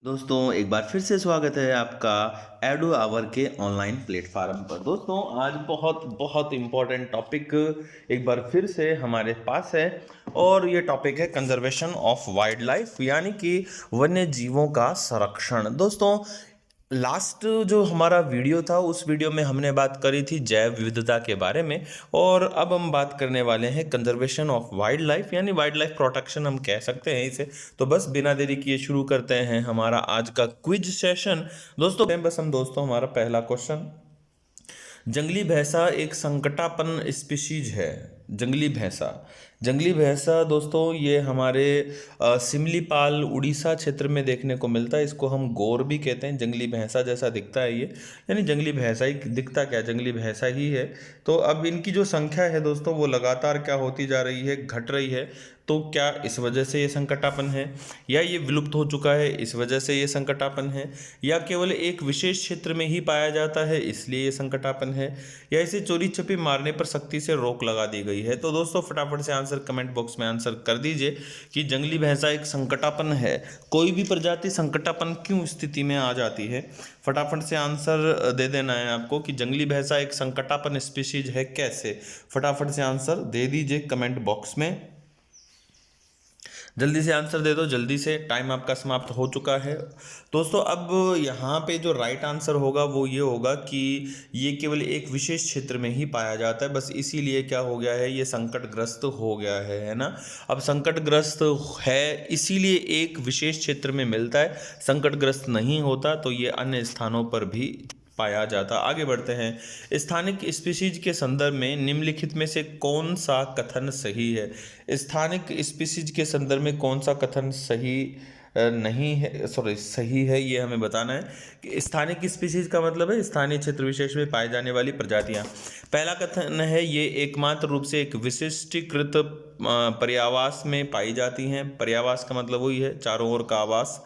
दोस्तों एक बार फिर से स्वागत है आपका एडू आवर के ऑनलाइन प्लेटफॉर्म पर। दोस्तों आज बहुत बहुत इम्पोर्टेंट टॉपिक एक बार फिर से हमारे पास है और ये टॉपिक है कंजर्वेशन ऑफ वाइल्ड लाइफ यानी कि वन्य जीवों का संरक्षण। दोस्तों लास्ट जो हमारा वीडियो था उस वीडियो में हमने बात करी थी जैव विविधता के बारे में और अब हम बात करने वाले हैं कंजर्वेशन ऑफ वाइल्ड लाइफ यानी वाइल्ड लाइफ प्रोटेक्शन हम कह सकते हैं इसे। तो बस बिना देरी किए शुरू करते हैं हमारा आज का क्विज सेशन। दोस्तों हमारा पहला क्वेश्चन, जंगली भैंसा एक संकटापन्न स्पीशीज है। जंगली भैंसा दोस्तों ये हमारे सिमलीपाल उड़ीसा क्षेत्र में देखने को मिलता है। इसको हम गौर भी कहते हैं। जंगली भैंसा जैसा दिखता है ये, यानी जंगली भैंसा ही दिखता, क्या जंगली भैंसा ही है। तो अब इनकी जो संख्या है दोस्तों वो लगातार क्या होती जा रही है, घट रही है। तो क्या इस वजह से ये संकटापन है, या ये विलुप्त हो चुका है इस वजह से ये संकटापन है, या केवल एक विशेष क्षेत्र में ही पाया जाता है इसलिए ये संकटापन है, या इसे चोरी छुपी मारने पर सख्ती से रोक लगा दी गई है। तो दोस्तों फटाफट से आंसर कमेंट बॉक्स में आंसर कर दीजिए कि जंगली भैंसा एक संकटापन है। कोई भी प्रजाति संकटापन क्यों स्थिति में आ जाती है, फटाफट से आंसर दे देना है आपको कि जंगली भैंसा एक संकटापन स्पीशीज है कैसे। फटाफट से आंसर दे दीजिए कमेंट बॉक्स में, जल्दी से आंसर दे दो, जल्दी से, टाइम आपका समाप्त हो चुका है। दोस्तों अब यहाँ पे जो राइट आंसर होगा वो ये होगा कि ये केवल एक विशेष क्षेत्र में ही पाया जाता है, बस इसीलिए क्या हो गया है, ये संकटग्रस्त हो गया है ना। अब संकटग्रस्त है इसीलिए एक विशेष क्षेत्र में मिलता है, संकटग्रस्त नहीं होता तो ये अन्य स्थानों पर भी पाया जाता। आगे बढ़ते हैं। स्थानिक स्पीशीज के संदर्भ में निम्नलिखित में से कौन सा कथन सही है। स्थानिक स्पीशीज के संदर्भ में कौन सा कथन सही नहीं है, सॉरी सही है, ये हमें बताना है कि स्थानिक स्पीशीज का मतलब है स्थानीय क्षेत्र विशेष में पाई जाने वाली प्रजातियां। पहला कथन है ये एकमात्र रूप से एक विशिष्टीकृत पर्यावास में पाई जाती हैं। पर्यावास का मतलब वही है चारों ओर का आवास।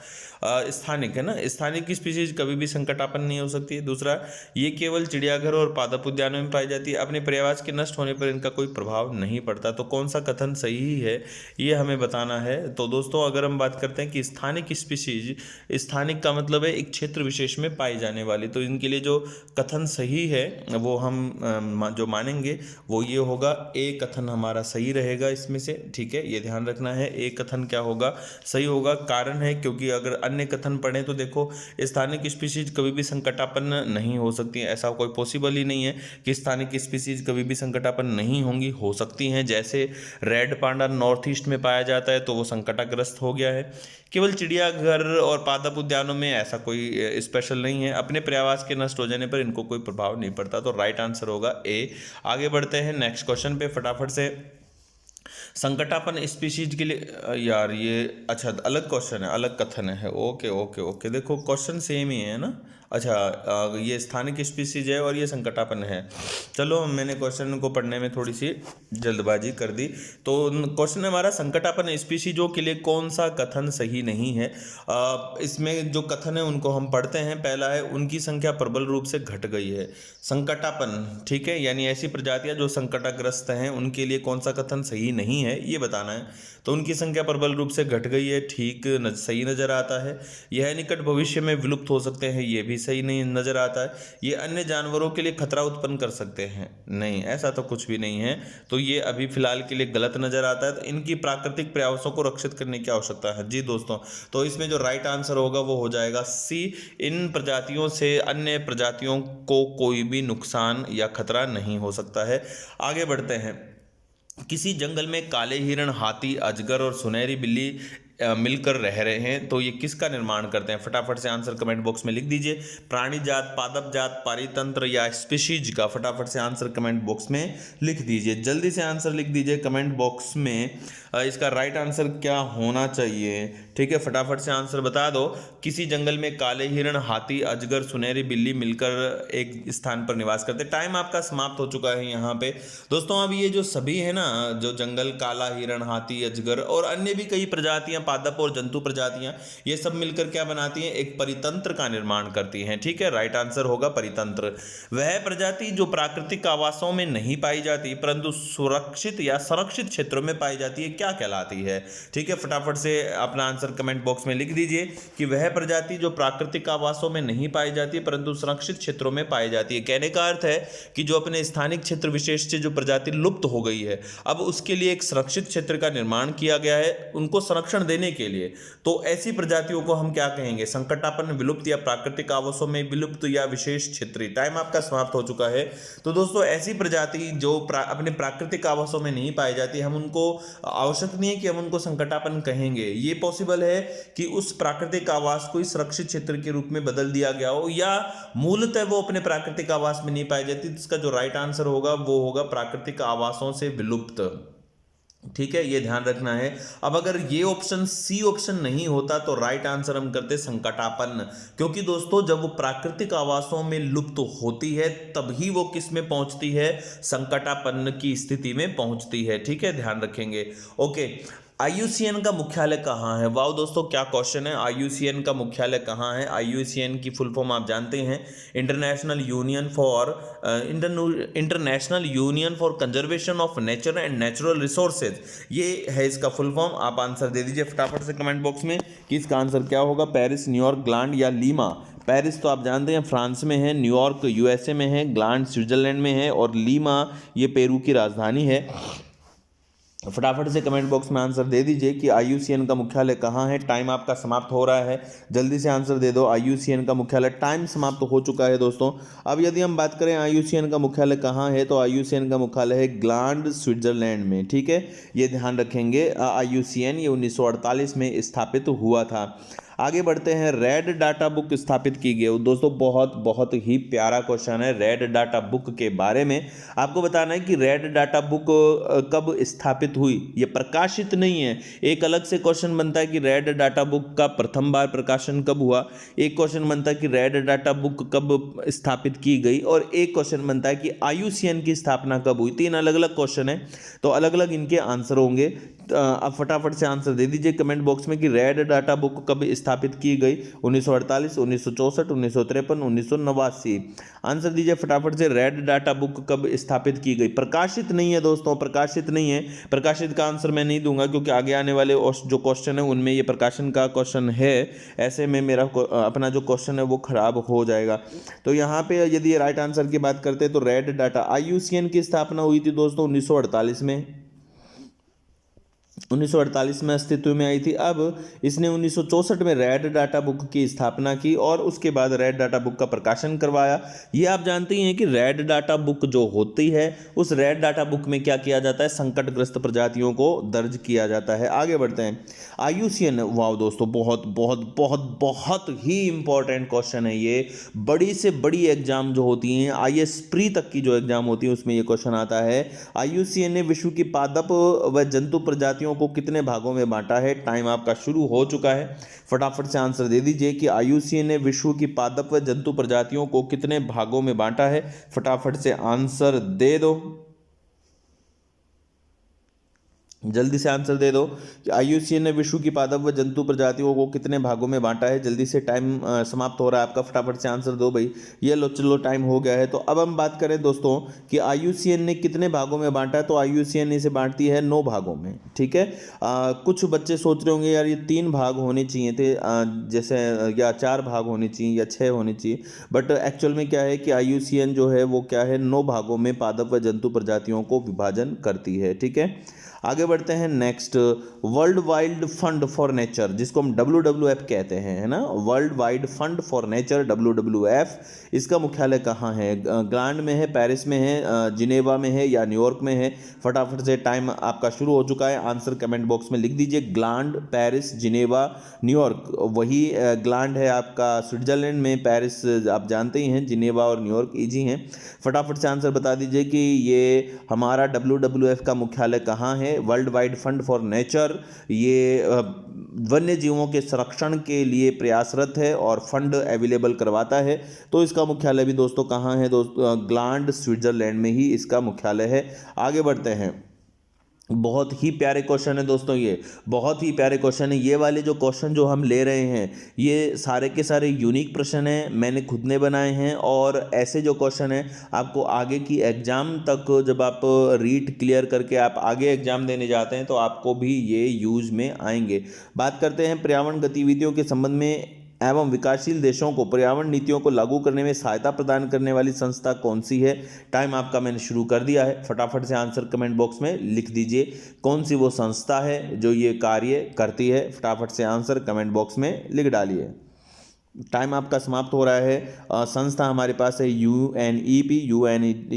स्थानिक है ना, स्थानिक स्पीशीज कभी भी संकटापन्न नहीं हो सकती है। दूसरा, ये केवल चिड़ियाघर और पादप उद्यानों में पाई जाती है, अपने पर्यावास के नष्ट होने पर इनका कोई प्रभाव नहीं पड़ता। तो कौन सा कथन सही है ये हमें बताना है। तो दोस्तों अगर हम बात करते हैं कि स्थानिक स्पीशीज, स्थानिक का मतलब है एक क्षेत्र विशेष में पाई जाने वाली, तो इनके लिए जो कथन सही है वो हम जो मानेंगे वो ये होगा, ए कथन हमारा सही रहेगा इसमें से। ठीक है, ये ध्यान रखना है, ए कथन क्या होगा, सही होगा। कारण है क्योंकि अगर अन्य कथन पढ़ें तो देखो स्थानिक स्पीशीज कभी भी संकटापन्न नहीं हो सकती है, ऐसा कोई पॉसिबल ही नहीं है कि स्थानिक स्पीशीज कभी भी संकटापन्न नहीं होंगी, हो सकती हैं। जैसे रेड पांडा नॉर्थ ईस्ट में पाया जाता है तो वो संकटाग्रस्त हो गया है। केवल चिड़ियाघर और पादप उद्यानों में ऐसा कोई स्पेशल नहीं है, अपने पर्यावास के नष्ट हो जाने पर इनको कोई प्रभाव नहीं पड़ता। तो राइट आंसर होगा ए। आगे बढ़ते हैं नेक्स्ट क्वेश्चन पे फटाफट से। संकटापन स्पीशीज के लिए यार ये अच्छा अलग क्वेश्चन है, अलग कथन है। ओके ओके ओके, देखो क्वेश्चन सेम ही है ना। अच्छा ये स्थानिक स्पीशीज है और ये संकटापन है। चलो मैंने क्वेश्चन को पढ़ने में थोड़ी सी जल्दबाजी कर दी। तो क्वेश्चन हमारा संकटापन स्पीशीजों के लिए कौन सा कथन सही नहीं है। इसमें जो कथन है उनको हम पढ़ते हैं। पहला है उनकी संख्या प्रबल रूप से घट गई है। संकटापन, ठीक है, यानी ऐसी प्रजातियां जो संकटाग्रस्त हैं उनके लिए कौन सा कथन सही नहीं है ये बताना है। तो उनकी संख्या प्रबल रूप से घट गई है, ठीक सही नजर आता है। यह निकट भविष्य में विलुप्त हो सकते हैं, ये भी सही नहीं नजर आता है। ये अन्य जानवरों के लिए खतरा उत्पन्न कर सकते हैं, नहीं ऐसा तो कुछ भी नहीं है। तो ये अभी फिलहाल के लिए गलत नजर आता है। तो इनकी प्राकृतिक पर्यावसों को रक्षित करने की आवश्यकता है। जी दोस्तों, तो इसमें जो राइट आंसर होगा वो हो जाएगा सी। इन प्रजातियों से अन्य प्रजातियों को कोई भी नुकसान या खतरा नहीं हो सकता है। आगे बढ़ते हैं। किसी जंगल में काले हिरण, हाथी, अजगर और सुनहरी बिल्ली मिलकर रह रहे हैं, तो ये किसका निर्माण करते हैं। फटाफट से आंसर कमेंट बॉक्स में लिख दीजिए। प्राणी जात, पादप जात, पारितंत्र या स्पीशीज का फटाफट से आंसर कमेंट बॉक्स में लिख दीजिए। जल्दी से आंसर लिख दीजिए कमेंट बॉक्स में। इसका राइट आंसर क्या होना चाहिए, ठीक है, फटाफट से आंसर बता दो। किसी जंगल में काले हिरण, हाथी, अजगर, सुनहरी बिल्ली मिलकर एक स्थान पर निवास करते। टाइम आपका समाप्त हो चुका है यहाँ पे दोस्तों। अब ये जो सभी है ना, जो जंगल, काला हिरण, हाथी, अजगर और अन्य भी कई प्रजातियां पादप और जंतु प्रजातियां, ये सब मिलकर क्या बनाती हैं, एक परितंत्र का निर्माण करती हैं। ठीक है, राइट आंसर होगा परितंत्र। वह प्रजाति जो प्राकृतिक आवासों में नहीं पाई जाती परंतु सुरक्षित या संरक्षित क्षेत्रों में पाई जाती है, क्या कहलाती है? ठीक है, फटाफट से अपना आंसर कमेंट बॉक्स में लिख दीजिए कि वह प्रजाति जो प्राकृतिक आवासों में नहीं पाई जाती परंतु संरक्षित क्षेत्रों में पाई जाती है। कहने का अर्थ है कि जो अपने स्थानिक क्षेत्र विशेष से जो प्रजाति लुप्त हो गई है, अब उसके लिए एक सुरक्षित क्षेत्र का निर्माण किया गया है उनको संरक्षण देने के लिए। तो ऐसी प्रजातियों को हम क्या कहेंगे, संकटापन्न, विलुप्त या प्राकृतिक आवासों में विलुप्त या विशेष क्षेत्रीय। टाइम आपका समाप्त हो चुका है। तो दोस्तों ऐसी प्रजाति जो अपने प्राकृतिक आवासों में नहीं पाई जाती, हम उनको, आवश्यक नहीं है कि हम उनको संकटापन्न कहेंगे, ये पॉसिबल है कि उस प्राकृतिक आवास को सुरक्षित क्षेत्र के रूप में बदल दिया गया हो या मूलतः वो अपने प्राकृतिक आवास में नहीं पाई जाती। इसका जो राइट आंसर होगा वो होगा प्राकृतिक आवासों से विलुप्त। ठीक है, ये ध्यान रखना है। अब अगर ये ऑप्शन सी ऑप्शन नहीं होता तो राइट आंसर हम करते संकटापन्न, क्योंकि दोस्तों जब वो प्राकृतिक आवासों में लुप्त होती है तभी वो किस में पहुंचती है, संकटापन्न की स्थिति में पहुंचती है। ठीक है, ध्यान रखेंगे। ओके, IUCN का मुख्यालय कहाँ है? वाह दोस्तों, क्या क्वेश्चन है। IUCN का मुख्यालय कहाँ है? IUCN की फुल फॉर्म आप जानते हैं, international union for conservation of nature and natural resources, ये है इसका फुल फॉर्म। आप आंसर दे दीजिए फटाफट से कमेंट बॉक्स में कि इसका आंसर क्या होगा, पेरिस, न्यूयॉर्क, ग्लांड या लीमा। पेरिस तो आप जानते हैं फ्रांस में है, न्यूयॉर्क USA में है, ग्लांड स्विट्जरलैंड में है और लीमा ये पेरू की राजधानी है। फटाफट से कमेंट बॉक्स में आंसर दे दीजिए कि IUCN का मुख्यालय कहाँ है। टाइम आपका समाप्त हो रहा है, जल्दी से आंसर दे दो। IUCN का मुख्यालय, टाइम समाप्त हो चुका है दोस्तों। अब यदि हम बात करें IUCN का मुख्यालय कहाँ है, तो IUCN का मुख्यालय है ग्लांड स्विट्जरलैंड में। ठीक है, ये ध्यान रखेंगे। IUCN ये 1948 में स्थापित हुआ था। आगे बढ़ते हैं, रेड डाटा बुक स्थापित की गई। दोस्तों बहुत ही प्यारा क्वेश्चन है रेड डाटा बुक के बारे में। आपको बताना है कि रेड डाटा बुक कब स्थापित हुई, ये प्रकाशित नहीं है। एक अलग से क्वेश्चन बनता है कि रेड डाटा बुक का प्रथम बार प्रकाशन कब हुआ, एक क्वेश्चन बनता है कि रेड डाटा बुक कब स्थापित की गई, और एक क्वेश्चन बनता है कि IUCN की स्थापना कब हुई। तीन अलग अलग क्वेश्चन है, तो अलग अलग इनके आंसर होंगे। आप फटाफट से आंसर दे दीजिए कमेंट बॉक्स में कि रेड डाटा बुक कब स्थापित की गई, 1948, 1964, 1953, 1989। आंसर दीजिए फटाफट से, रेड डाटा बुक कब स्थापित की गई। प्रकाशित नहीं है दोस्तों, प्रकाशित नहीं है। प्रकाशित का आंसर मैं नहीं दूंगा क्योंकि आगे आने वाले जो क्वेश्चन है उनमें ये प्रकाशन का क्वेश्चन है, ऐसे में मेरा अपना जो क्वेश्चन है वो खराब हो जाएगा। तो यहाँ पे यदि राइट आंसर की बात करते हैं तो रेड डाटा IUCN की स्थापना हुई थी दोस्तों 1948 में, 1948 में अस्तित्व में आई थी। अब इसने 1964 में रेड डाटा बुक की स्थापना की और उसके बाद रेड डाटा बुक का प्रकाशन करवाया। ये आप जानते ही हैं कि रेड डाटा बुक जो होती है उस रेड डाटा बुक में क्या किया जाता है, संकटग्रस्त प्रजातियों को दर्ज किया जाता है। आगे बढ़ते हैं, IUCN, वाह दोस्तों बहुत ही इंपॉर्टेंट क्वेश्चन है ये। बड़ी से बड़ी एग्जाम जो होती हैं, IS प्री तक की जो एग्जाम होती है उसमें ये क्वेश्चन आता है। IUCN ने विश्व की पादप व जंतु प्रजातियों को कितने भागों में बांटा है। टाइम आपका शुरू हो चुका है, फटाफट से आंसर दे दीजिए कि IUCN ने विश्व की पादप व जंतु प्रजातियों को कितने भागों में बांटा है। फटाफट से आंसर दे दो, जल्दी से आंसर दे दो कि IUCN ने विश्व की पादप व जंतु प्रजातियों को कितने भागों में बांटा है। जल्दी से, टाइम समाप्त हो रहा है आपका, फटाफट से आंसर दो भाई। ये लो, चलो टाइम हो गया है। तो अब हम बात करें दोस्तों कि IUCN ने कितने भागों में बांटा है, तो IUCN इसे बांटती है 9 भागों में। ठीक है, कुछ बच्चे सोच रहे होंगे यार ये 3 भाग होने चाहिए थे, जैसे या 4 भाग होने चाहिए या 6 होने चाहिए, बट एक्चुअल में क्या है कि IUCN जो है वो क्या है, 9 भागों में पादप व जंतु प्रजातियों को विभाजन करती है। ठीक है, आगे बढ़ते हैं। Next, world wide fund for nature, जिसको हम WWF कहते हैं, है ना, world wide fund for nature, WWF, इसका मुख्यालय कहाँ है? ग्लांड में है, पेरिस में है, जिनेवा में है या न्यूयॉर्क में है। फटाफट से टाइम आपका शुरू हो चुका है, आंसर कमेंट बॉक्स में लिख दीजिए। Gland, Paris, Geneva, New York. वही ग्लांड है आपका स्विट्जरलैंड में, पेरिस आप जानते ही हैं, जिनेवा और न्यूयॉर्क इजी हैं। फटाफट से आंसर बता दीजिए कि ये हमारा WWF का मुख्यालय कहाँ है। World wide fund for nature ये वन्य जीवों के संरक्षण के लिए प्रयासरत है और फंड अवेलेबल करवाता है। तो इसका मुख्यालय भी दोस्तों कहाँ है? ग्लांड, स्विट्जरलैंड में ही इसका मुख्यालय है। आगे बढ़ते हैं, बहुत ही प्यारे क्वेश्चन है दोस्तों, ये बहुत ही प्यारे क्वेश्चन है। ये वाले जो क्वेश्चन जो हम ले रहे हैं ये सारे के सारे यूनिक प्रश्न हैं, मैंने खुद ने बनाए हैं। और ऐसे जो क्वेश्चन है आपको आगे की एग्ज़ाम तक जब आप रीट क्लियर करके आप आगे एग्ज़ाम देने जाते हैं तो आपको भी ये यूज में आएंगे। बात करते हैं पर्यावरण गतिविधियों के संबंध में एवं विकासशील देशों को पर्यावरण नीतियों को लागू करने में सहायता प्रदान करने वाली संस्था कौन सी है। टाइम आपका मैंने शुरू कर दिया है, फटाफट से आंसर कमेंट बॉक्स में लिख दीजिए। कौन सी वो संस्था है जो ये कार्य करती है, फटाफट से आंसर कमेंट बॉक्स में लिख डालिए। टाइम आपका समाप्त हो रहा है। संस्था हमारे पास है UNEP,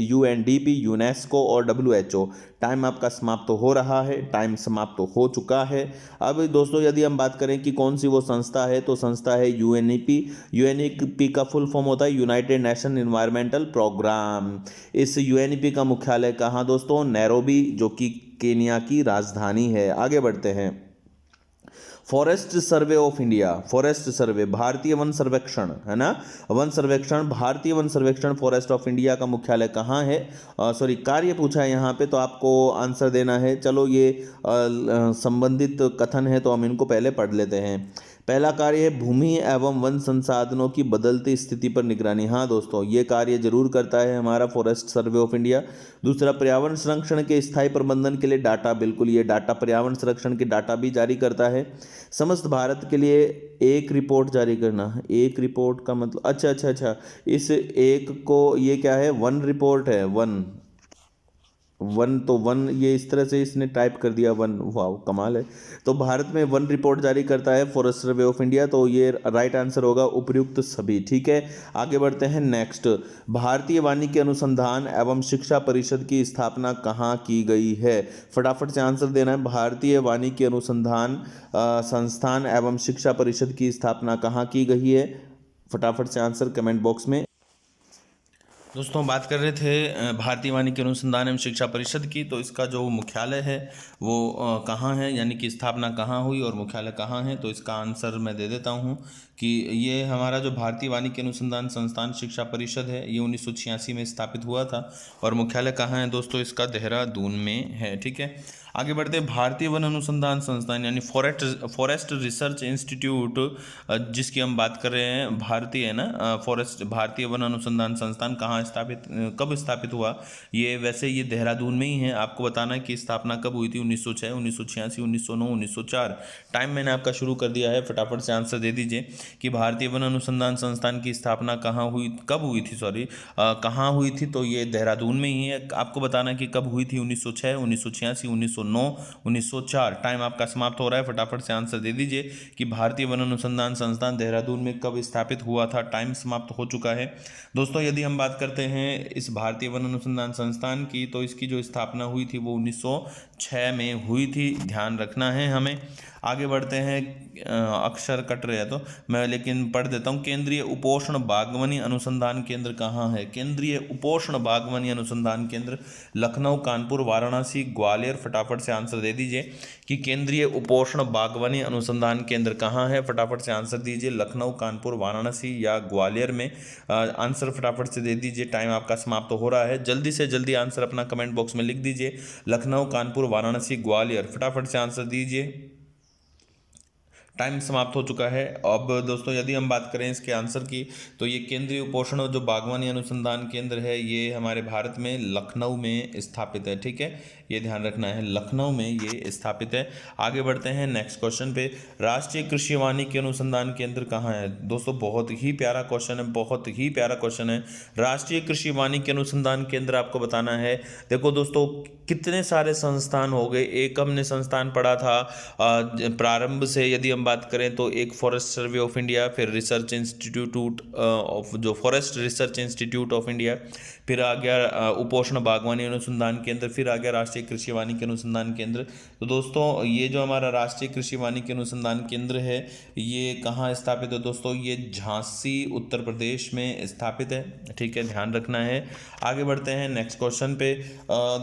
UNDP, यूनेस्को और WHO। टाइम आपका समाप्त हो रहा है, टाइम समाप्त हो चुका है। अब दोस्तों यदि हम बात करें कि कौन सी वो संस्था है तो संस्था है UNEP। UNEP का फुल फॉर्म होता है यूनाइटेड नेशन एनवायरमेंटल प्रोग्राम। इस UNEP का मुख्यालय कहाँ दोस्तों? नैरोबी, जो कि केनिया की राजधानी है। आगे बढ़ते हैं। Forest survey of India, forest survey भारतीय वन सर्वेक्षण है ना, वन सर्वेक्षण, भारतीय वन सर्वेक्षण फॉरेस्ट ऑफ इंडिया का मुख्यालय कहाँ है? सॉरी, कार्य पूछा है यहाँ पे तो आपको आंसर देना है। चलो ये संबंधित कथन है तो हम इनको पहले पढ़ लेते हैं। पहला कार्य है भूमि एवं वन संसाधनों की बदलती स्थिति पर निगरानी। हाँ दोस्तों, ये कार्य जरूर करता है हमारा फॉरेस्ट सर्वे ऑफ इंडिया। दूसरा, पर्यावरण संरक्षण के स्थायी प्रबंधन के लिए डाटा, बिल्कुल ये डाटा पर्यावरण संरक्षण के डाटा भी जारी करता है। समस्त भारत के लिए एक रिपोर्ट जारी करना, एक रिपोर्ट का मतलब अच्छा, इस एक को ये क्या है? वन रिपोर्ट है, वन वन, तो वन ये इस तरह से इसने टाइप कर दिया वन, वाह कमाल है। तो भारत में वन रिपोर्ट जारी करता है फॉरेस्ट सर्वे ऑफ इंडिया, तो ये राइट आंसर होगा उपयुक्त सभी। ठीक है, आगे बढ़ते हैं नेक्स्ट। भारतीय वानिकी अनुसंधान एवं शिक्षा परिषद की स्थापना कहाँ की गई है? फटाफट से आंसर देना है। भारतीय वानिकी अनुसंधान संस्थान एवं शिक्षा परिषद की स्थापना कहाँ की गई है? फटाफट से आंसर कमेंट बॉक्स में। दोस्तों बात कर रहे थे भारतीय वानिकी अनुसंधान एवं शिक्षा परिषद की, तो इसका जो मुख्यालय है वो कहाँ है, यानी कि स्थापना कहाँ हुई और मुख्यालय कहाँ है? तो इसका आंसर मैं दे देता हूँ कि ये हमारा जो भारतीय वानिकी अनुसंधान संस्थान शिक्षा परिषद है ये 1986 में स्थापित हुआ था। और मुख्यालय कहाँ है दोस्तों? इसका देहरादून में है। ठीक है, आगे बढ़ते हैं। भारतीय वन अनुसंधान संस्थान यानी फॉरेस्ट रिसर्च इंस्टीट्यूट, जिसकी हम बात कर रहे हैं, भारतीय है ना, फॉरेस्ट भारतीय वन अनुसंधान संस्थान कहाँ स्थापित, कब स्थापित हुआ? ये वैसे ये देहरादून में ही है। आपको बताना है कि स्थापना कब हुई थी? 1906, 1986, 1909, 1904। टाइम मैंने आपका शुरू कर दिया है, फटाफट से आंसर दे दीजिए कि भारतीय वन अनुसंधान संस्थान की स्थापना कहाँ हुई, कब हुई थी, सॉरी कहाँ हुई थी? तो ये देहरादून में ही है। आपको बताना है कि कब हुई थी? 1906, 1986, 1909, 1904। टाइम आपका समाप्त हो रहा है, फटाफट से आंसर दे दीजिए कि भारतीय वन अनुसंधान संस्थान देहरादून में कब स्थापित हुआ था। टाइम समाप्त हो चुका है। दोस्तों यदि हम बात करते हैं इस भारतीय वन अनुसंधान संस्थान की, तो इसकी जो स्थापना हुई थी वो 1906 में हुई थी, ध्यान रखना है हमें। आगे बढ़ते हैं। अक्षर कट रहे हैं तो मैं लेकिन पढ़ देता हूँ। केंद्रीय उपोष्ण बागवानी अनुसंधान केंद्र कहाँ है? केंद्रीय उपोष्ण बागवानी अनुसंधान केंद्र लखनऊ, कानपुर, वाराणसी, ग्वालियर। फटाफट से आंसर दे दीजिए कि केंद्रीय उपोष्ण बागवानी अनुसंधान केंद्र कहाँ है? फटाफट से आंसर दीजिए, लखनऊ, कानपुर, वाराणसी या ग्वालियर में। आंसर फटाफट से दे दीजिए, टाइम आपका समाप्त हो रहा है। जल्दी से जल्दी आंसर अपना कमेंट बॉक्स में लिख दीजिए, लखनऊ, कानपुर, वाराणसी, ग्वालियर। फटाफट से आंसर दीजिए, टाइम समाप्त हो चुका है। अब दोस्तों यदि हम बात करें इसके आंसर की, तो ये केंद्रीय उपोषण जो बागवानी अनुसंधान केंद्र है ये हमारे भारत में लखनऊ में स्थापित है। ठीक है, ये ध्यान रखना है, लखनऊ में ये स्थापित है। आगे बढ़ते हैं नेक्स्ट क्वेश्चन पे। राष्ट्रीय कृषि वानिकी अनुसंधान केंद्र कहाँ है? दोस्तों बहुत ही प्यारा क्वेश्चन है, बहुत ही प्यारा क्वेश्चन है। राष्ट्रीय कृषि वानिकी अनुसंधान केंद्र आपको बताना है। देखो दोस्तों कितने सारे संस्थान हो गए। एक हमने संस्थान पढ़ा था प्रारंभ से, यदि हम बात करें तो एक फॉरेस्ट सर्वे ऑफ इंडिया, फिर रिसर्च इंस्टीट्यूट ऑफ जो forest research institute of India, फिर आ गया उपोष्ण बागवानी अनुसंधान केंद्र, फिर आ गया राष्ट्रीय कृषि वानिकी अनुसंधान केंद्र। तो दोस्तों ये जो हमारा राष्ट्रीय कृषि वानिकी अनुसंधान केंद्र है ये कहाँ स्थापित है दोस्तों? ये झांसी उत्तर प्रदेश में स्थापित है। ठीक है, ध्यान रखना है। आगे बढ़ते हैं नेक्स्ट क्वेश्चन पे।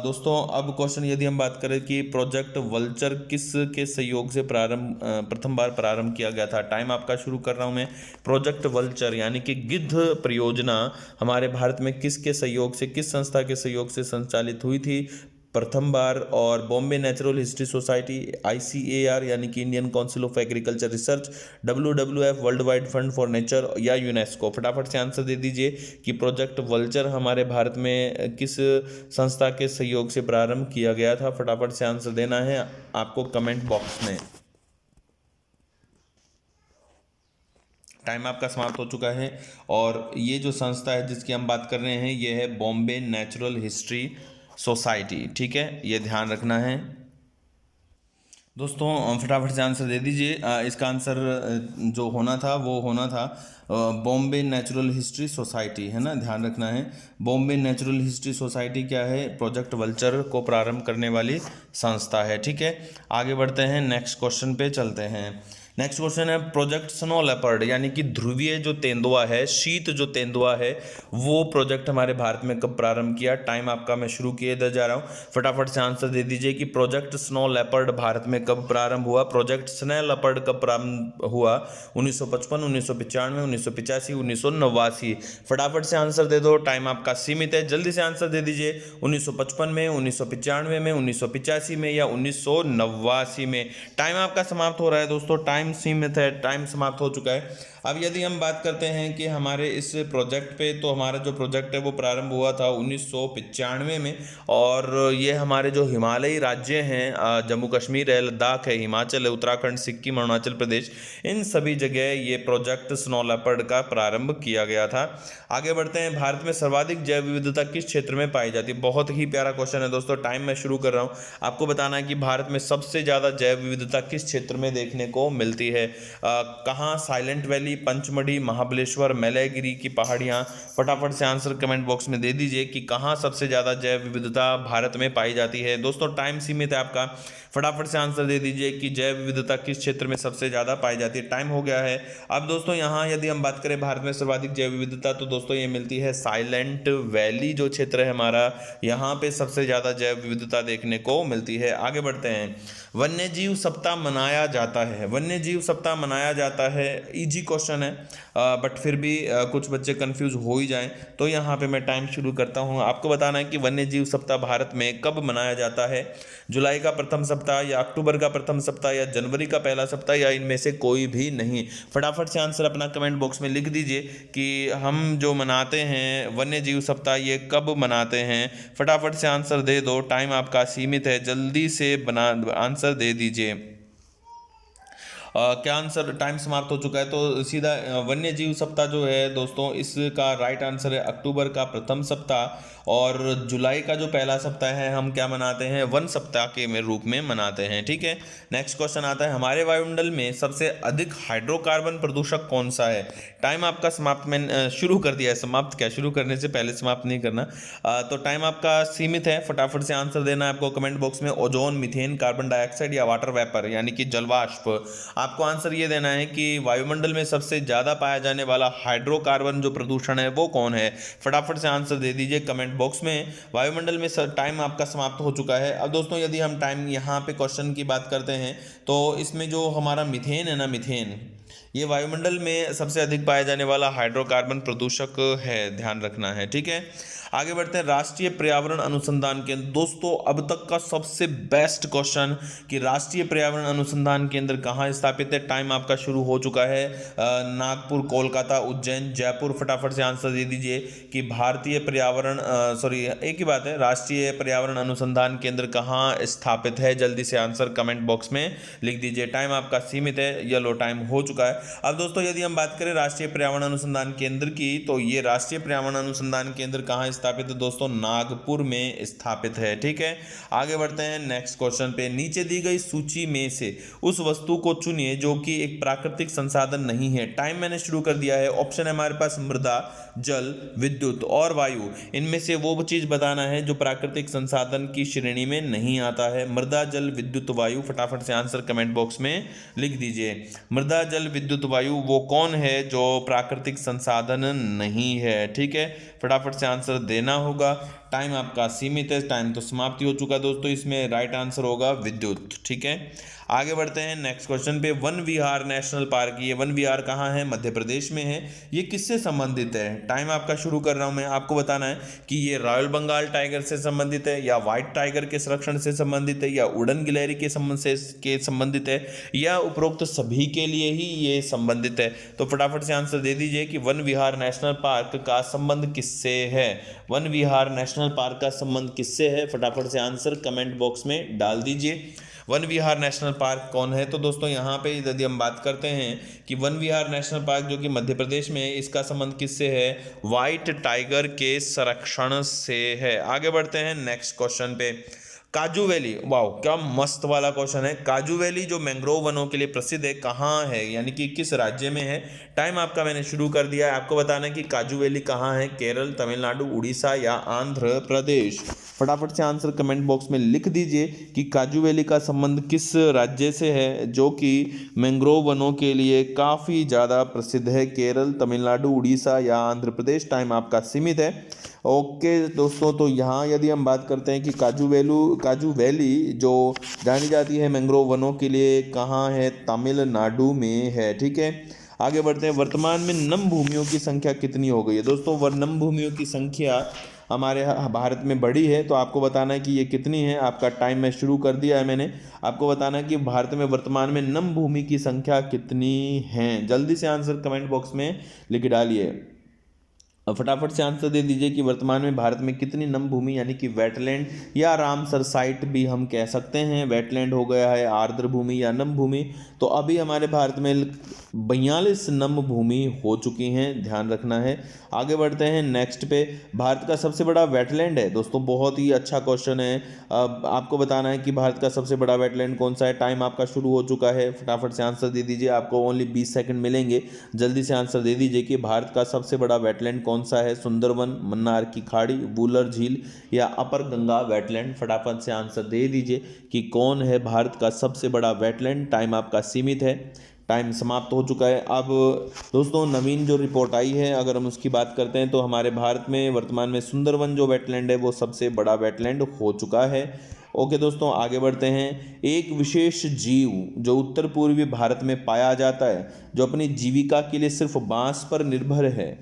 दोस्तों अब क्वेश्चन यदि हम बात करें कि प्रोजेक्ट वल्चर किस के सहयोग से प्रथम बार प्रारंभ किया गया था। टाइम आपका शुरू कर रहा हूं मैं। प्रोजेक्ट वल्चर यानी कि गिद्ध परियोजना हमारे भारत में किसके सहयोग से, किस संस्था के सहयोग से संचालित हुई थी? प्रथम बार, और Bombay natural history society ICAR यानी कि Indian council of agriculture research, WWF world wide fund for nature, या यूनेस्को। फटाफट से आंसर दे दीजिए कि प्रोजेक्ट वल्चर हमारे भारत में किस संस्था के सहयोग से प्रारंभ किया गया था। फटाफट से आंसर देना है आपको कमेंट बॉक्स में। टाइम आपका समाप्त हो चुका है। और ये जो संस्था है जिसकी हम बात कर रहे हैं ये है बॉम्बे नेचुरल हिस्ट्री सोसाइटी, ठीक है, ये ध्यान रखना है दोस्तों। फटाफट से आंसर दे दीजिए। इसका आंसर जो होना था वो होना था बॉम्बे नेचुरल हिस्ट्री सोसाइटी, है ना, ध्यान रखना है। बॉम्बे नेचुरल हिस्ट्री सोसाइटी क्या है? प्रोजेक्ट वल्चर को प्रारंभ करने वाली संस्था है, ठीक है। आगे बढ़ते हैं, नेक्स्ट क्वेश्चन पे चलते हैं। नेक्स्ट क्वेश्चन है प्रोजेक्ट स्नो लेपर्ड, यानी कि ध्रुवीय जो तेंदुआ है, शीत जो तेंदुआ है, वो प्रोजेक्ट हमारे भारत में कब प्रारंभ किया? टाइम आपका मैं शुरू किए जा रहा हूँ, फटाफट से आंसर दे दीजिए कि प्रोजेक्ट स्नो लेपर्ड भारत में कब प्रारंभ हुआ? प्रोजेक्ट स्नो लेपर्ड कब प्रारंभ हुआ? 1955, 1995, 1985, 1989। फटाफट से आंसर दे दो, टाइम आपका सीमित है, जल्दी से आंसर दे दीजिए। 1955 में, 1995 में, 1985 में, या 1989 में? टाइम आपका समाप्त हो रहा है दोस्तों, टाइम सीमित है, टाइम समाप्त हो चुका है। अब यदि हम बात करते हैं कि हमारे इस प्रोजेक्ट पे, तो हमारा जो प्रोजेक्ट है वो प्रारंभ हुआ था 1995 में, और ये हमारे जो हिमालयी राज्य हैं, जम्मू कश्मीर है, लद्दाख है, हिमाचल है, उत्तराखंड, सिक्किम, अरुणाचल प्रदेश, इन सभी जगह ये प्रोजेक्ट स्नो लेपर्ड का प्रारंभ किया गया था। आगे बढ़ते हैं, भारत में सर्वाधिक जैव विविधता किस क्षेत्र में पाई जाती है? बहुत ही प्यारा क्वेश्चन है दोस्तों, टाइम मैं शुरू कर रहा हूँ। आपको बताना है कि भारत में सबसे ज़्यादा जैव विविधता किस क्षेत्र में देखने को मिलती है? कहाँ? साइलेंट वैली, पंचमढ़ी, महाबलेश्वर, मैलागिरी की पहाड़ियाँ? फटाफट से आंसर कमेंट बॉक्स में दे दीजिए कि कहाँ सबसे ज़्यादा जैव विविधता भारत में पाई जाती है। दोस्तों टाइम सीमित है आपका, फटाफट से आंसर दे दीजिए कि जैव विविधता किस क्षेत्र में सबसे ज़्यादा पाई जाती है। टाइम हो गया है। अब दोस्तों यहाँ यदि हम बात करें भारत में सर्वाधिक जैव विविधता, तो दोस्तों ये मिलती है साइलेंट वैली जो क्षेत्र है हमारा, यहाँ पे सबसे ज़्यादा जैव विविधता देखने को मिलती है। आगे बढ़ते हैं, वन्य जीव सप्ताह मनाया जाता है। वन्य जीव सप्ताह मनाया जाता है, इजी क्वेश्चन है, बट फिर भी कुछ बच्चे कंफ्यूज हो ही जाएं, तो यहाँ पे मैं टाइम शुरू करता हूँ। आपको बताना है कि वन्य जीव सप्ताह भारत में कब मनाया जाता है? जुलाई का प्रथम सप्ताह, या अक्टूबर का प्रथम सप्ताह, या जनवरी का पहला सप्ताह, या इनमें से कोई भी नहीं? फटाफट से आंसर अपना कमेंट बॉक्स में लिख दीजिए कि हम जो मनाते हैं वन्य जीव सप्ताह ये कब मनाते हैं। फटाफट से आंसर दे दो, टाइम आपका सीमित है, जल्दी से आंसर दे दीजिए। क्या आंसर? टाइम समाप्त हो चुका है, तो सीधा वन्य जीव सप्ताह जो है दोस्तों, इसका राइट आंसर है अक्टूबर का प्रथम सप्ताह, और जुलाई का जो पहला सप्ताह है हम क्या मनाते हैं? वन सप्ताह के में रूप में मनाते हैं, ठीक है। नेक्स्ट क्वेश्चन आता है, हमारे वायुमंडल में सबसे अधिक हाइड्रोकार्बन प्रदूषक कौन सा है? टाइम आपका समाप्त, मैंने शुरू कर दिया है, समाप्त क्या, शुरू करने से पहले समाप्त नहीं करना। तो टाइम आपका सीमित है, फटाफट से आंसर देना है आपको कमेंट बॉक्स में। ओजोन, मीथेन, कार्बन डाइऑक्साइड, या वाटर वेपर यानी कि जलवाष्प? आपको आंसर ये देना है कि वायुमंडल में सबसे ज़्यादा पाया जाने वाला हाइड्रोकार्बन जो प्रदूषण है वो कौन है? फटाफट से आंसर दे दीजिए कमेंट बॉक्स में। वायुमंडल में टाइम आपका समाप्त हो चुका है। अब दोस्तों यदि हम टाइम यहाँ पे क्वेश्चन की बात करते हैं, तो इसमें जो हमारा मीथेन है ना, मीथेन ये वायुमंडल में सबसे अधिक पाया जाने वाला हाइड्रोकार्बन प्रदूषक है, ध्यान रखना है, ठीक है। आगे बढ़ते हैं, राष्ट्रीय पर्यावरण अनुसंधान केंद्र। दोस्तों अब तक का सबसे बेस्ट क्वेश्चन कि राष्ट्रीय पर्यावरण अनुसंधान केंद्र कहाँ स्थापित है? टाइम आपका शुरू हो चुका है। नागपुर, कोलकाता, उज्जैन, जयपुर? फटाफट से आंसर दे दीजिए कि भारतीय पर्यावरण एक ही बात है, राष्ट्रीय पर्यावरण अनुसंधान केंद्र कहाँ स्थापित है? जल्दी से आंसर कमेंट बॉक्स में लिख दीजिए। टाइम आपका सीमित है, येलो टाइम हो चुका है। अब दोस्तों यदि हम बात करें राष्ट्रीय पर्यावरण अनुसंधान केंद्र की, तो ये राष्ट्रीय पर्यावरण अनुसंधान केंद्र कहाँ स्थापित है दोस्तों? नागपुर में स्थापित है, ठीक है। आगे बढ़ते हैं नेक्स्ट क्वेश्चन पे, नीचे दी गई सूची में से उस वस्तु को चुनिए जो कि एक प्राकृतिक संसाधन नहीं है। टाइम मैंने शुरू कर दिया है। ऑप्शन है हमारे पास मृदा, जल, विद्युत और वायु। इनमें से वो चीज बताना है जो प्राकृतिक संसाधन की श्रेणी में नहीं आता है। मृदा, जल, विद्युत, वायु? फटाफट से आंसर कमेंट बॉक्स में लिख दीजिए। मृदा, जल, विद्युत, वायु वो कौन है जो प्राकृतिक संसाधन नहीं है, ठीक है। फटाफट से आंसर देना होगा। टाइम आपका सीमित है, टाइम तो समाप्ति हो चुका दोस्तों। इसमें राइट आंसर होगा विद्युत। ठीक है, आगे बढ़ते हैं नेक्स्ट क्वेश्चन पे। वन विहार नेशनल पार्क, ये वन विहार कहाँ है? मध्य प्रदेश में है। ये किससे संबंधित है? टाइम आपका शुरू कर रहा हूँ मैं। आपको बताना है कि ये रॉयल बंगाल टाइगर से संबंधित है, या व्हाइट टाइगर के संरक्षण से संबंधित है, या उड़न गिलहरी के संबंधित है, या उपरोक्त सभी के लिए ही ये संबंधित है। तो फटाफट से आंसर दे दीजिए कि वन विहार नेशनल पार्क का संबंध किससे है? वन विहार नेशनल पार्क का संबंध किससे है? फटाफट से आंसर कमेंट बॉक्स में डाल दीजिए। वन विहार नेशनल पार्क कौन है? तो दोस्तों यहाँ पे यदि हम बात करते हैं कि वन विहार नेशनल पार्क जो कि मध्य प्रदेश में है, इसका संबंध किससे है? व्हाइट टाइगर के संरक्षण से है। आगे बढ़ते हैं नेक्स्ट क्वेश्चन पे। काजू वैली, वाह क्या मस्त वाला क्वेश्चन है। काजू वैली जो मैंग्रोव वनों के लिए प्रसिद्ध है, कहाँ है, यानी कि किस राज्य में है? टाइम आपका मैंने शुरू कर दिया है। आपको बताना है कि काजू वैली कहाँ है, केरल, तमिलनाडु, उड़ीसा या आंध्र प्रदेश। फटाफट से आंसर कमेंट बॉक्स में लिख दीजिए कि काजू वैली का संबंध किस राज्य से है जो कि मैंग्रोव वनों के लिए काफ़ी ज़्यादा प्रसिद्ध है, केरल, तमिलनाडु, उड़ीसा या आंध्र प्रदेश। टाइम आपका सीमित है। ओके दोस्तों, तो यहाँ यदि हम बात करते हैं कि काजू वैली जो जानी जाती है मैंग्रोव वनों के लिए, कहाँ है? तमिलनाडु में है। ठीक है, आगे बढ़ते हैं। वर्तमान में नम भूमियों की संख्या कितनी हो गई है? दोस्तों नम भूमियों की संख्या हमारे भारत में बढ़ी है, तो आपको बताना है कि ये कितनी है। आपका टाइम मैं शुरू कर दिया है मैंने। आपको बताना है कि भारत में वर्तमान में नम भूमि की संख्या कितनी है। जल्दी से आंसर कमेंट बॉक्स में लिख डालिए। अब फटाफट से आंसर दे दीजिए कि वर्तमान में भारत में कितनी नम भूमि, यानी कि वेटलैंड या रामसर साइट भी हम कह सकते हैं। वेटलैंड हो गया है, आर्द्र भूमि या नम भूमि। तो अभी हमारे भारत में 42 नम भूमि हो चुकी हैं, ध्यान रखना है। आगे बढ़ते हैं नेक्स्ट पे। भारत का सबसे बड़ा वेटलैंड है दोस्तों, बहुत ही अच्छा क्वेश्चन है। अब आपको बताना है कि भारत का सबसे बड़ा वेटलैंड कौन सा है। टाइम आपका शुरू हो चुका है। फटाफट से आंसर दे दीजिए, आपको ओनली 20 सेकंड मिलेंगे। जल्दी से आंसर दे दीजिए कि भारत का सबसे बड़ा वेटलैंड कौन सा है। सुंदरवन, मन्नार की खाड़ी, वूलर झील या अपर गंगा वेटलैंड। फटाफट से आंसर दे दीजिए कि कौन है भारत का सबसे बड़ा वेटलैंड। टाइम आपका सीमित है, टाइम समाप्त हो चुका है। अब दोस्तों नवीन जो रिपोर्ट आई है, अगर हम उसकी बात करते हैं तो हमारे भारत में वर्तमान में सुंदरवन जो वेटलैंड है वो सबसे बड़ा वेटलैंड हो चुका है। ओके दोस्तों, आगे बढ़ते हैं। एक विशेष जीव जो उत्तर पूर्वी भारत में पाया जाता है, जो अपनी जीविका के लिए सिर्फ बांस पर निर्भर है,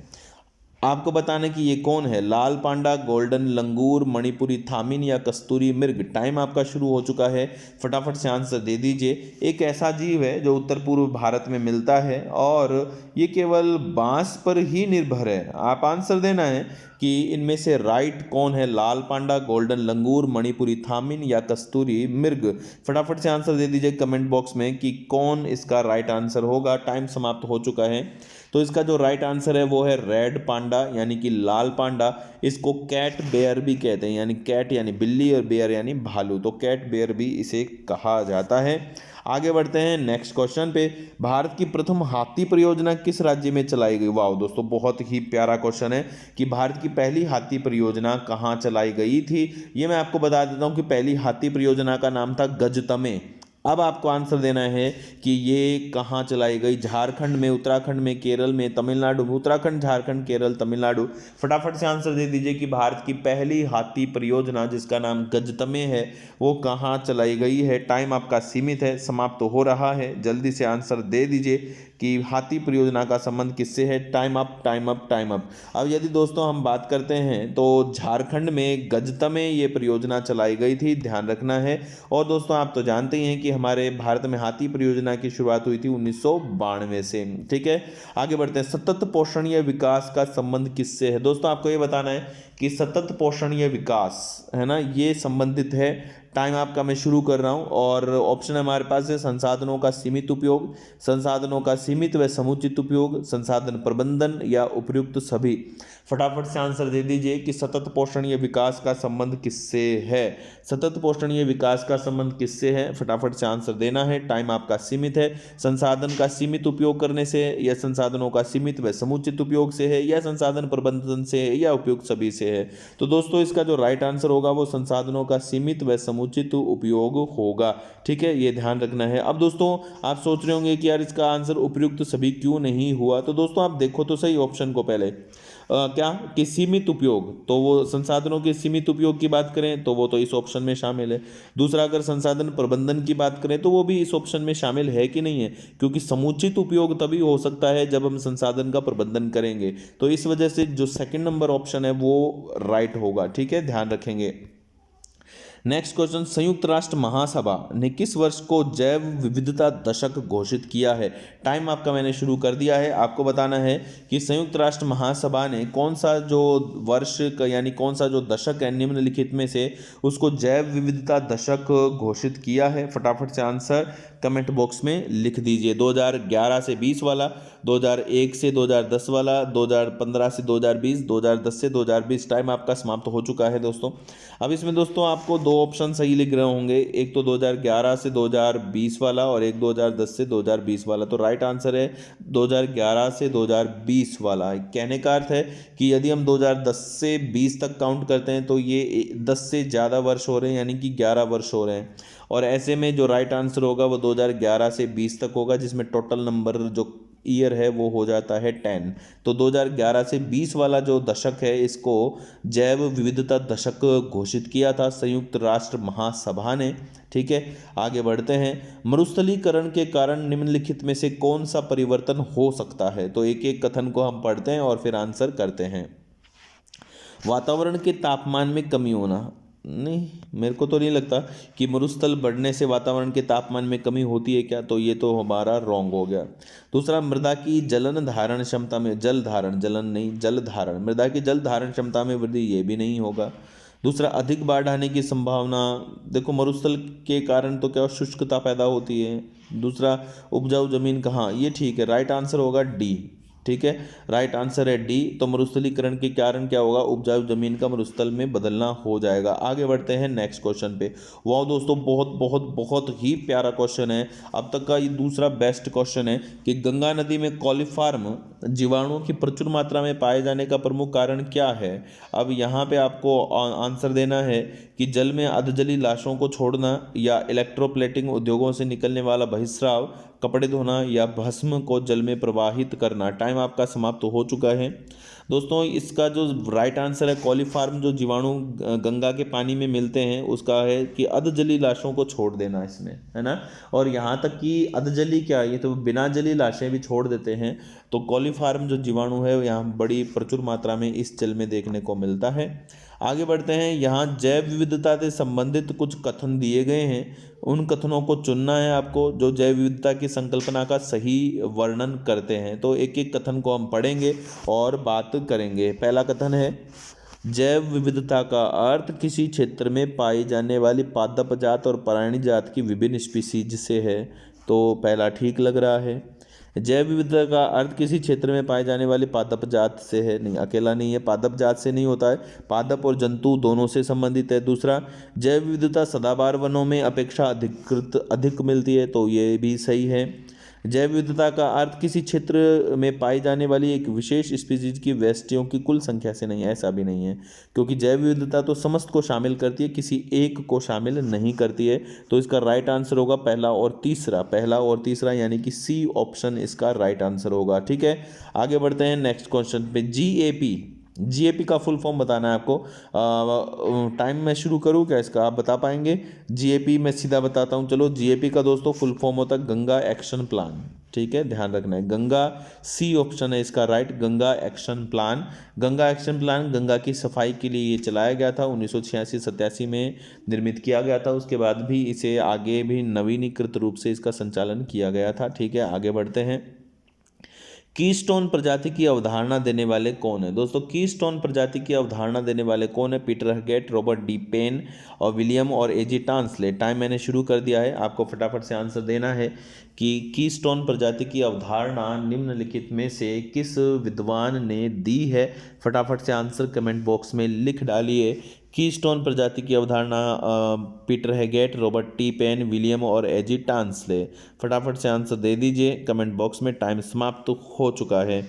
आपको बताना कि ये कौन है। लाल पांडा, गोल्डन लंगूर, मणिपुरी थामिन या कस्तूरी मृग। टाइम आपका शुरू हो चुका है। फटाफट से आंसर दे दीजिए। एक ऐसा जीव है जो उत्तर पूर्व भारत में मिलता है और ये केवल बांस पर ही निर्भर है। आप आंसर देना है कि इनमें से राइट कौन है। लाल पांडा, गोल्डन लंगूर, मणिपुरी थामिन या कस्तूरी मृग। फटाफट से आंसर दे दीजिए कमेंट बॉक्स में कि कौन इसका राइट आंसर होगा। टाइम समाप्त हो चुका है। तो इसका जो राइट आंसर है वो है रेड पांडा, यानी कि लाल पांडा। इसको कैट बेयर भी कहते हैं, यानी कैट यानी बिल्ली और बेयर यानी भालू, तो कैट बेयर भी इसे कहा जाता है। आगे बढ़ते हैं नेक्स्ट क्वेश्चन पे। भारत की प्रथम हाथी परियोजना किस राज्य में चलाई गई? वाह दोस्तों, बहुत ही प्यारा क्वेश्चन है कि भारत की पहली हाथी परियोजना कहाँ चलाई गई थी। ये मैं आपको बता देता हूँ कि पहली हाथी परियोजना का नाम था गजतमे। अब आपको आंसर देना है कि ये कहाँ चलाई गई। झारखंड में, उत्तराखंड में, केरल में, तमिलनाडु में। उत्तराखंड, झारखंड, केरल, तमिलनाडु। फटाफट से आंसर दे दीजिए कि भारत की पहली हाथी परियोजना जिसका नाम गजतमे है वो कहाँ चलाई गई है। टाइम आपका सीमित है, समाप्त तो हो रहा है। जल्दी से आंसर दे दीजिए कि हाथी परियोजना का संबंध किससे है। Time up, time up, time up. अब यदि दोस्तों हम बात करते हैं तो झारखंड में गजतमे ये परियोजना चलाई गई थी, ध्यान रखना है। और दोस्तों आप तो जानते ही हैं कि हमारे भारत में हाथी परियोजना की शुरुआत हुई थी 1992 से। ठीक है, आगे बढ़ते हैं। सतत पोषणीय विकास का संबंध किससे है? दोस्तों आपको ये बताना है कि सतत पोषणीय विकास है ना, ये संबंधित है। टाइम आपका मैं शुरू कर रहा हूँ और ऑप्शन हमारे पास है संसाधनों का सीमित उपयोग, संसाधनों का सीमित व समुचित उपयोग, संसाधन प्रबंधन या उपयुक्त सभी। फटाफट से आंसर दे दीजिए कि सतत पोषणीय विकास का संबंध किससे है। सतत पोषणीय विकास का संबंध किससे है? फटाफट से आंसर देना है। टाइम आपका सीमित है। संसाधन का सीमित उपयोग करने से, या संसाधनों का सीमित व समुचित उपयोग से है, या संसाधन प्रबंधन से, या उपयुक्त सभी से है। तो दोस्तों इसका जो राइट आंसर होगा वो संसाधनों का सीमित व समुचित उपयोग होगा। ठीक है, ये ध्यान रखना है। अब दोस्तों आप सोच रहे होंगे कि यार इसका आंसर उपयुक्त सभी क्यों नहीं हुआ, तो दोस्तों आप देखो तो सही ऑप्शन को पहले। क्या कि सीमित उपयोग, तो वो संसाधनों के सीमित उपयोग की बात करें तो वो तो इस ऑप्शन में शामिल है। दूसरा, अगर संसाधन प्रबंधन की बात करें तो वो भी इस ऑप्शन में शामिल है कि नहीं है, क्योंकि समुचित उपयोग तभी हो सकता है जब हम संसाधन का प्रबंधन करेंगे। तो इस वजह से जो सेकंड नंबर ऑप्शन है वो राइट होगा। ठीक है, ध्यान रखेंगे। नेक्स्ट क्वेश्चन, संयुक्त राष्ट्र महासभा ने किस वर्ष को जैव विविधता दशक घोषित किया है? टाइम आपका मैंने शुरू कर दिया है। आपको बताना है कि संयुक्त राष्ट्र महासभा ने कौन सा जो वर्ष का यानी कौन सा जो दशक है निम्नलिखित में से उसको जैव विविधता दशक घोषित किया है। फटाफट से आंसर कमेंट बॉक्स में लिख दीजिए। 2011 से 20 वाला, 2001 से 2010 वाला, 2015 से 2020, 2010 से 2020। टाइम आपका समाप्त हो चुका है दोस्तों। अब इसमें दोस्तों आपको दो ऑप्शन सही लिख रहे होंगे, एक तो 2011 से 2020 वाला और एक 2010 से 2020 वाला। तो राइट आंसर है 2011 से 2020 वाला। कहने का अर्थ है कि यदि हम 2010 से 20 तक काउंट करते हैं तो ये 10 से ज़्यादा वर्ष हो रहे हैं, यानी कि 11 वर्ष हो रहे हैं। और ऐसे में जो राइट आंसर होगा वो 2011 से 20 तक होगा, जिसमें टोटल नंबर जो ईयर है वो हो जाता है 10। तो 2011 से 20 वाला जो दशक है इसको जैव विविधता दशक घोषित किया था संयुक्त राष्ट्र महासभा ने। ठीक है, आगे बढ़ते हैं। मरुस्थलीकरण के कारण निम्नलिखित में से कौन सा परिवर्तन हो सकता है? तो एक एक कथन को हम पढ़ते हैं और फिर आंसर करते हैं। वातावरण के तापमान में कमी होना, नहीं, मेरे को तो नहीं लगता कि मरुस्थल बढ़ने से वातावरण के तापमान में कमी होती है क्या, तो ये तो हमारा रॉन्ग हो गया। दूसरा, मृदा की जलन धारण क्षमता में, जल धारण, जलन नहीं जल धारण, मृदा की जल धारण क्षमता में वृद्धि, ये भी नहीं होगा। दूसरा, अधिक बाढ़ आने की संभावना, देखो मरुस्थल के कारण तो क्या शुष्कता पैदा होती है। दूसरा, उपजाऊ जमीन कहाँ, ये ठीक है, राइट आंसर होगा डी। ठीक है, राइट आंसर है डी। तो मरुस्थलीकरण के कारण क्या होगा, उपजाऊ जमीन का मरुस्थल में बदलना हो जाएगा। आगे बढ़ते हैं नेक्स्ट क्वेश्चन पे। वाह दोस्तों, बहुत बहुत बहुत ही प्यारा क्वेश्चन है, अब तक का ये दूसरा बेस्ट क्वेश्चन है कि गंगा नदी में कॉलीफॉर्म जीवाणुओं की प्रचुर मात्रा में पाए जाने का प्रमुख कारण क्या है? अब यहाँ पे आपको आंसर देना है कि जल में अधजली लाशों को छोड़ना, या इलेक्ट्रोप्लेटिंग उद्योगों से निकलने वाला बहिस्राव, कपड़े धोना, या भस्म को जल में प्रवाहित करना। टाइम आपका समाप्त हो चुका है दोस्तों। इसका जो राइट आंसर है कॉलीफॉर्म जो जीवाणु गंगा के पानी में मिलते हैं उसका है कि अधजली लाशों को छोड़ देना इसमें, है ना। और यहाँ तक कि अधजली क्या, ये तो बिना जली लाशें भी छोड़ देते हैं। तो कॉलीफॉर्म जो जीवाणु है यहाँ बड़ी प्रचुर मात्रा में इस जल में देखने को मिलता है। आगे बढ़ते हैं। यहाँ जैव विविधता से संबंधित कुछ कथन दिए गए हैं, उन कथनों को चुनना है आपको जो जैव विविधता की संकल्पना का सही वर्णन करते हैं। तो एक एक कथन को हम पढ़ेंगे और बात करेंगे। पहला कथन है, जैव विविधता का अर्थ किसी क्षेत्र में पाई जाने वाली पादप जात और प्राणी जात की विभिन्न स्पीसीज से है। तो पहला ठीक लग रहा है। जैव विविधता का अर्थ किसी क्षेत्र में पाए जाने वाली पादप जात से है, नहीं, अकेला नहीं है, पादप जात से नहीं होता है, पादप और जंतु दोनों से संबंधित है। दूसरा, जैव विविधता सदाबहार वनों में अपेक्षा अधिक मिलती है, तो ये भी सही है। जैव विविधता का अर्थ किसी क्षेत्र में पाई जाने वाली एक विशेष स्पीसीज की व्यष्टियों की कुल संख्या से नहीं है, ऐसा भी नहीं है, क्योंकि जैव विविधता तो समस्त को शामिल करती है, किसी एक को शामिल नहीं करती है। तो इसका राइट आंसर होगा पहला और तीसरा, यानी कि सी ऑप्शन इसका राइट आंसर होगा। ठीक है, आगे बढ़ते हैं नेक्स्ट क्वेश्चन पे। जीएपी का फुल फॉर्म बताना है आपको। टाइम मैं शुरू करूँ क्या इसका, आप बता पाएंगे? जीएपी मैं सीधा बताता हूँ, चलो। जीएपी का दोस्तों फुल फॉर्म होता है गंगा एक्शन प्लान। ठीक है, ध्यान रखना है, गंगा, सी ऑप्शन है इसका right, Ganga action plan. Ganga action plan Ganga की सफाई के लिए ये चलाया गया था, 1986-87 में निर्मित किया गया था। उसके बाद भी इसे आगे भी नवीनीकृत रूप से इसका संचालन किया गया था। ठीक है, आगे बढ़ते हैं। कीस्टोन प्रजाति की अवधारणा देने वाले कौन है? दोस्तों, कीस्टोन प्रजाति की अवधारणा देने वाले कौन है? पीटर हगेट, रॉबर्ट डी पेन और विलियम और एजी टांसले। टाइम मैंने शुरू कर दिया है, आपको फटाफट से आंसर देना है कि कीस्टोन प्रजाति की अवधारणा निम्नलिखित में से किस विद्वान ने दी है। फटाफट से आंसर कमेंट बॉक्स में लिख डालिए। कीस्टोन प्रजाति की अवधारणा Peter Haggett, Robert T Paine, William और एजी टांसले। फटाफट से आंसर दे दीजिए कमेंट बॉक्स में, टाइम समाप्त हो चुका है।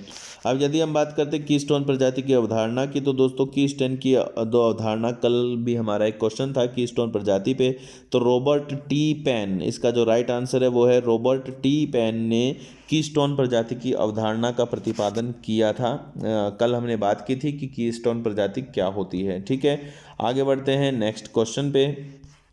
अब यदि हम बात करते हैं कीस्टोन प्रजाति की अवधारणा की, तो दोस्तों कीस्टोन की दो अवधारणा, कल भी हमारा एक क्वेश्चन था कीस्टोन प्रजाति पे, तो रॉबर्ट टी पेन, इसका जो राइट आंसर है वो है रॉबर्ट टी पेन ने कीस्टोन प्रजाति की अवधारणा का प्रतिपादन किया था। कल हमने बात की थी कि कीस्टोन प्रजाति क्या होती है। ठीक है, आगे बढ़ते हैं नेक्स्ट क्वेश्चन पे।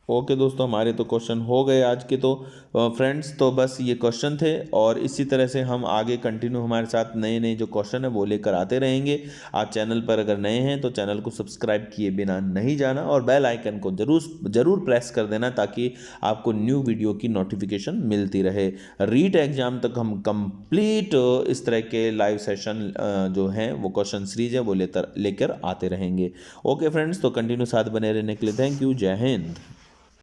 ओके दोस्तों, हमारे तो क्वेश्चन हो गए आज के। तो फ्रेंड्स, तो बस ये क्वेश्चन थे और इसी तरह से हम आगे कंटिन्यू हमारे साथ नए नए जो क्वेश्चन है वो लेकर आते रहेंगे। आप चैनल पर अगर नए हैं तो चैनल को सब्सक्राइब किए बिना नहीं जाना और बेल आइकन को ज़रूर प्रेस कर देना ताकि आपको न्यू वीडियो की नोटिफिकेशन मिलती रहे। रीट एग्जाम तक हम कंप्लीट इस तरह के लाइव सेशन जो हैं वो क्वेश्चन सीरीज है वो लेकर आते रहेंगे। ओके फ्रेंड्स, तो कंटिन्यू साथ बने रहने के लिए थैंक यू। जय हिंद।